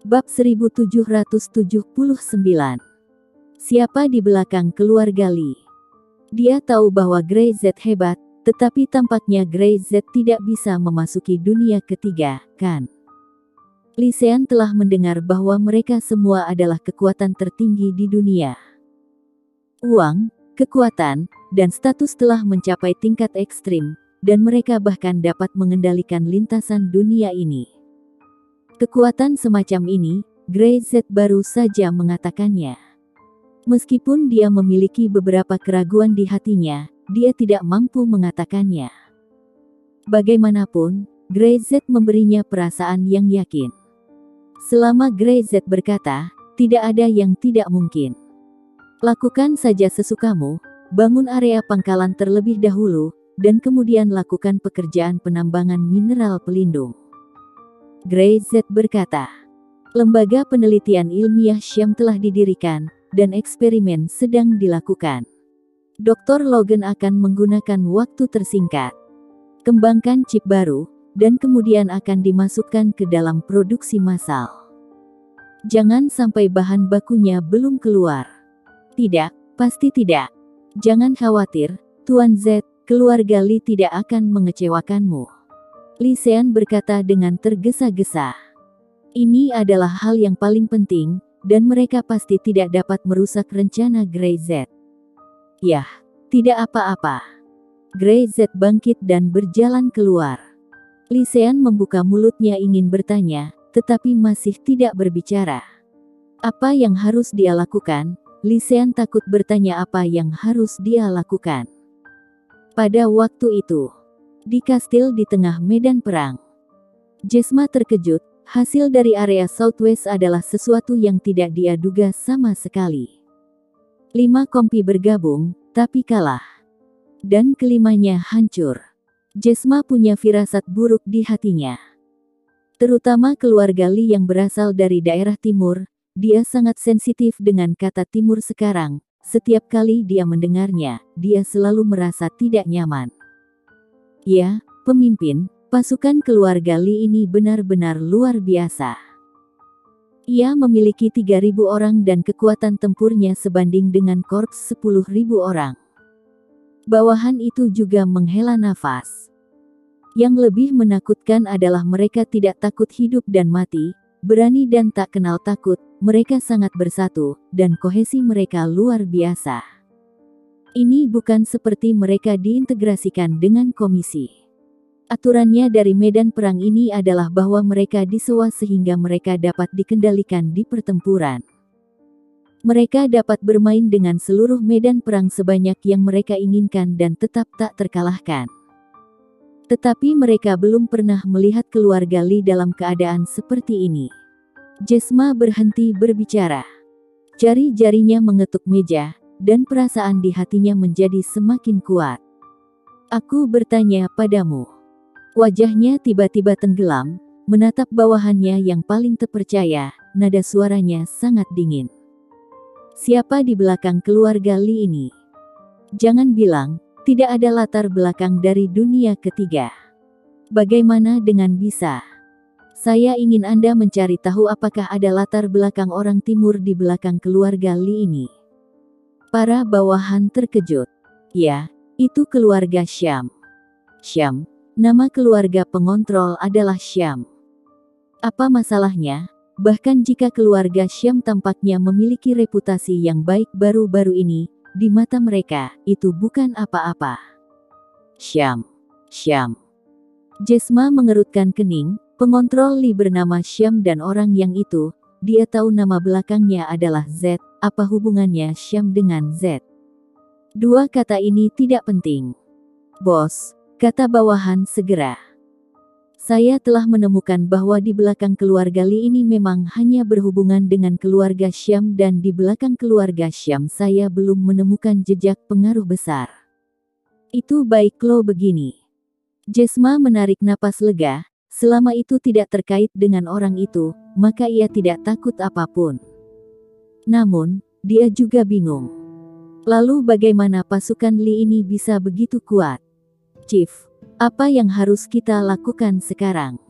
Bab 1779. Siapa di belakang keluarga Lee? Dia tahu bahwa Grey Z hebat, tetapi tampaknya Grey Z tidak bisa memasuki dunia ketiga, kan? Lee Sean telah mendengar bahwa mereka semua adalah kekuatan tertinggi di dunia. Uang, kekuatan, dan status telah mencapai tingkat ekstrim, dan mereka bahkan dapat mengendalikan lintasan dunia ini. Kekuatan semacam ini, Grey Z baru saja mengatakannya. Meskipun dia memiliki beberapa keraguan di hatinya, dia tidak mampu mengatakannya. Bagaimanapun, Grey Z memberinya perasaan yang yakin. Selama Grey Z berkata, tidak ada yang tidak mungkin. Lakukan saja sesukamu, bangun area pangkalan terlebih dahulu, dan kemudian lakukan pekerjaan penambangan mineral pelindung. Grey Z berkata, lembaga penelitian ilmiah Syam telah didirikan, dan eksperimen sedang dilakukan. Dr. Logan akan menggunakan waktu tersingkat. Kembangkan chip baru, dan kemudian akan dimasukkan ke dalam produksi massal. Jangan sampai bahan bakunya belum keluar. Tidak, pasti tidak. Jangan khawatir, Tuan Z, keluarga Lee tidak akan mengecewakanmu. Lee Sean berkata dengan tergesa-gesa. Ini adalah hal yang paling penting, dan mereka pasti tidak dapat merusak rencana Grey Z. Yah, tidak apa-apa. Grey Z bangkit dan berjalan keluar. Lee Sean membuka mulutnya ingin bertanya, tetapi masih tidak berbicara. Apa yang harus dia lakukan? Lee Sean takut bertanya apa yang harus dia lakukan. Pada waktu itu, di kastil di tengah medan perang, Jesma terkejut. Hasil dari area Southwest adalah sesuatu yang tidak dia duga sama sekali. 5 kompi bergabung, tapi kalah. Dan kelimanya hancur. Jesma punya firasat buruk di hatinya. Terutama keluarga Lee yang berasal dari daerah timur, dia sangat sensitif dengan kata timur sekarang. Setiap kali dia mendengarnya, dia selalu merasa tidak nyaman. Ya, pemimpin, pasukan keluarga Lee ini benar-benar luar biasa. Ia memiliki 3.000 orang dan kekuatan tempurnya sebanding dengan korps 10.000 orang. Bawahan itu juga menghela nafas. Yang lebih menakutkan adalah mereka tidak takut hidup dan mati, berani dan tak kenal takut, mereka sangat bersatu, dan kohesi mereka luar biasa. Ini bukan seperti mereka diintegrasikan dengan komisi. Aturannya dari medan perang ini adalah bahwa mereka disewa sehingga mereka dapat dikendalikan di pertempuran. Mereka dapat bermain dengan seluruh medan perang sebanyak yang mereka inginkan dan tetap tak terkalahkan. Tetapi mereka belum pernah melihat keluarga Lee dalam keadaan seperti ini. Jesma berhenti berbicara. Jari-jarinya mengetuk meja, dan perasaan di hatinya menjadi semakin kuat. Aku bertanya padamu. Wajahnya tiba-tiba tenggelam, menatap bawahannya yang paling terpercaya, nada suaranya sangat dingin. Siapa di belakang keluarga Lee ini? Jangan bilang, tidak ada latar belakang dari dunia ketiga. Bagaimana dengan bisa? Saya ingin Anda mencari tahu apakah ada latar belakang orang timur di belakang keluarga Lee ini. Para bawahan terkejut. Ya, itu keluarga Syam. Syam, nama keluarga pengontrol adalah Syam. Apa masalahnya? Bahkan jika keluarga Syam tampaknya memiliki reputasi yang baik baru-baru ini, di mata mereka, itu bukan apa-apa. Syam. Syam. Jesma mengerutkan kening, pengontrol Lee bernama Syam dan orang yang itu, dia tahu nama belakangnya adalah Z. Apa hubungannya Syam dengan Z? Dua kata ini tidak penting. Bos, kata bawahan segera. Saya telah menemukan bahwa di belakang keluarga Lee ini memang hanya berhubungan dengan keluarga Syam dan di belakang keluarga Syam saya belum menemukan jejak pengaruh besar. Itu baik lo begini. Jesma menarik napas lega, selama itu tidak terkait dengan orang itu, maka ia tidak takut apapun. Namun, dia juga bingung. Lalu bagaimana pasukan Lee ini bisa begitu kuat? Chief, apa yang harus kita lakukan sekarang?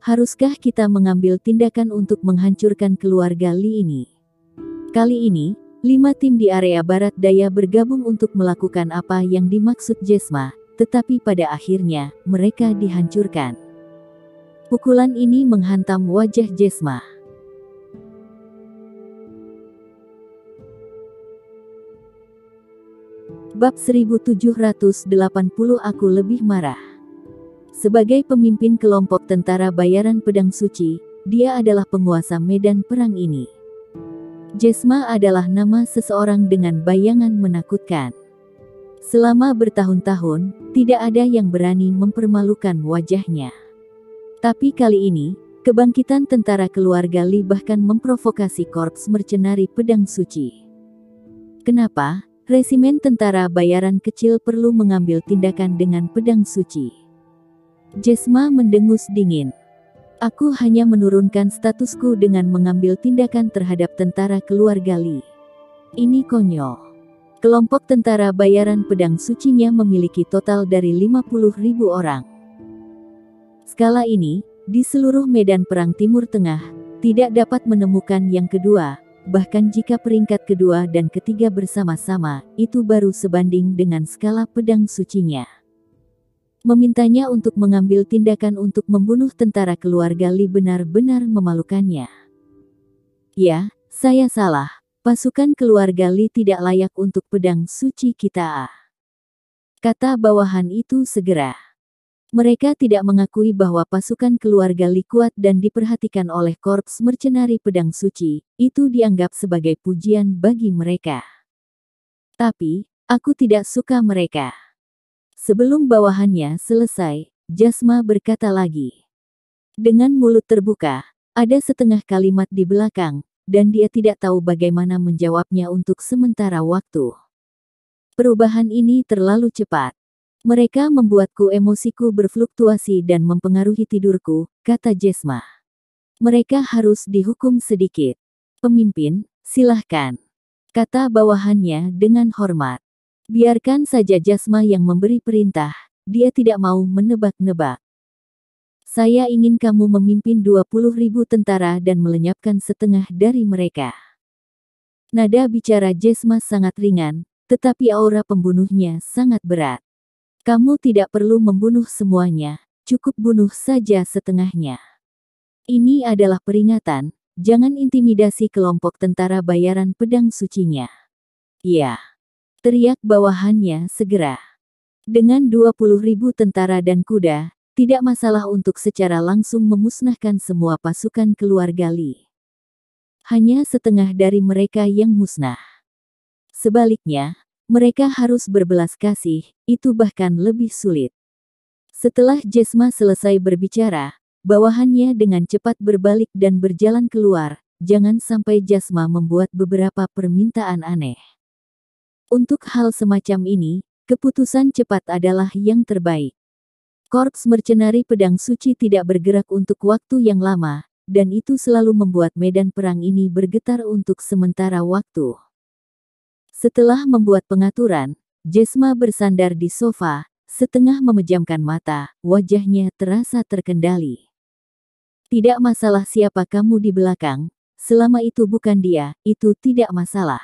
Haruskah kita mengambil tindakan untuk menghancurkan keluarga Li ini? Kali ini, 5 tim di area barat daya bergabung untuk melakukan apa yang dimaksud Jesma, tetapi pada akhirnya, mereka dihancurkan. Pukulan ini menghantam wajah Jesma. Bab 1780 Aku lebih marah. Sebagai pemimpin kelompok tentara bayaran pedang suci, dia adalah penguasa medan perang ini. Jesma adalah nama seseorang dengan bayangan menakutkan. Selama bertahun-tahun, tidak ada yang berani mempermalukan wajahnya. Tapi kali ini, kebangkitan tentara keluarga Li bahkan memprovokasi korps mercenari pedang suci. Kenapa? Resimen tentara bayaran kecil perlu mengambil tindakan dengan pedang suci. Jesma mendengus dingin. Aku hanya menurunkan statusku dengan mengambil tindakan terhadap tentara keluarga Li. Ini konyol. Kelompok tentara bayaran pedang sucinya memiliki total dari 50.000 orang. Skala ini, di seluruh medan perang Timur Tengah, tidak dapat menemukan yang kedua, bahkan jika peringkat kedua dan ketiga bersama-sama, itu baru sebanding dengan skala pedang sucinya. Memintanya untuk mengambil tindakan untuk membunuh tentara keluarga Li benar-benar memalukannya. Ya, saya salah. Pasukan keluarga Li tidak layak untuk pedang suci kita. Kata bawahan itu segera. Mereka tidak mengakui bahwa pasukan keluarga Li kuat dan diperhatikan oleh korps mercenari pedang suci. Itu dianggap sebagai pujian bagi mereka. Tapi, aku tidak suka mereka. Sebelum bawahannya selesai, Jesma berkata lagi. Dengan mulut terbuka, ada setengah kalimat di belakang, dan dia tidak tahu bagaimana menjawabnya untuk sementara waktu. Perubahan ini terlalu cepat. Mereka membuatku emosiku berfluktuasi dan mempengaruhi tidurku, kata Jesma. Mereka harus dihukum sedikit. Pemimpin, silahkan, kata bawahannya dengan hormat. Biarkan saja Jesma yang memberi perintah, dia tidak mau menebak-nebak. Saya ingin kamu memimpin 20.000 tentara dan melenyapkan setengah dari mereka. Nada bicara Jesma sangat ringan, tetapi aura pembunuhnya sangat berat. Kamu tidak perlu membunuh semuanya, cukup bunuh saja setengahnya. Ini adalah peringatan, jangan intimidasi kelompok tentara bayaran pedang sucinya. Ya. Teriak bawahannya segera. Dengan 20.000 tentara dan kuda, tidak masalah untuk secara langsung memusnahkan semua pasukan keluarga Li. Hanya setengah dari mereka yang musnah. Sebaliknya, mereka harus berbelas kasih, itu bahkan lebih sulit. Setelah Jesma selesai berbicara, bawahannya dengan cepat berbalik dan berjalan keluar, jangan sampai Jesma membuat beberapa permintaan aneh. Untuk hal semacam ini, keputusan cepat adalah yang terbaik. Korps mercenari pedang suci tidak bergerak untuk waktu yang lama, dan itu selalu membuat medan perang ini bergetar untuk sementara waktu. Setelah membuat pengaturan, Jesma bersandar di sofa, setengah memejamkan mata, wajahnya terasa terkendali. Tidak masalah siapa kamu di belakang, selama itu bukan dia, itu tidak masalah.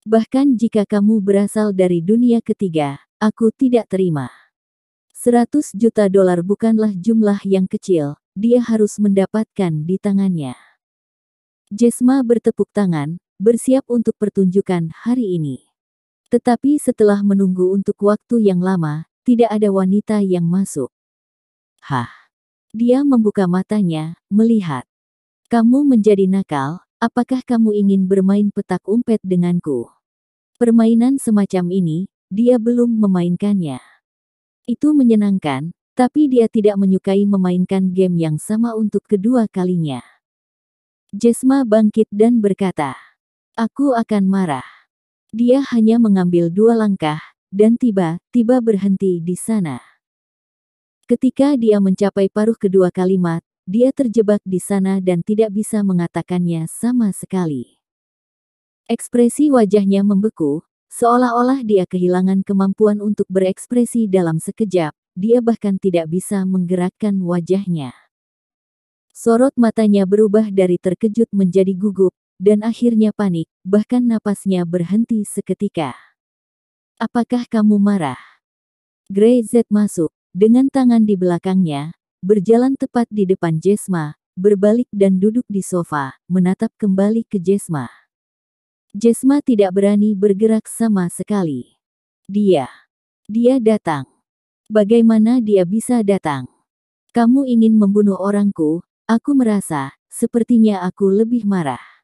Bahkan jika kamu berasal dari dunia ketiga, aku tidak terima. 100 juta dolar bukanlah jumlah yang kecil, dia harus mendapatkan di tangannya. Jesma bertepuk tangan, bersiap untuk pertunjukan hari ini. Tetapi setelah menunggu untuk waktu yang lama, tidak ada wanita yang masuk. Hah? Dia membuka matanya, melihat. Kamu menjadi nakal, apakah kamu ingin bermain petak umpet denganku? Permainan semacam ini, dia belum memainkannya. Itu menyenangkan, tapi dia tidak menyukai memainkan game yang sama untuk kedua kalinya. Jesma bangkit dan berkata, aku akan marah. Dia hanya mengambil 2 langkah, dan tiba-tiba berhenti di sana. Ketika dia mencapai paruh kedua kalimat, dia terjebak di sana dan tidak bisa mengatakannya sama sekali. Ekspresi wajahnya membeku, seolah-olah dia kehilangan kemampuan untuk berekspresi dalam sekejap, dia bahkan tidak bisa menggerakkan wajahnya. Sorot matanya berubah dari terkejut menjadi gugup, dan akhirnya panik, bahkan napasnya berhenti seketika. Apakah kamu marah? Grey Z masuk, dengan tangan di belakangnya, berjalan tepat di depan Jesma, berbalik dan duduk di sofa, menatap kembali ke Jesma. Jesma tidak berani bergerak sama sekali. Dia datang. Bagaimana dia bisa datang? Kamu ingin membunuh orangku, aku merasa, sepertinya aku lebih marah.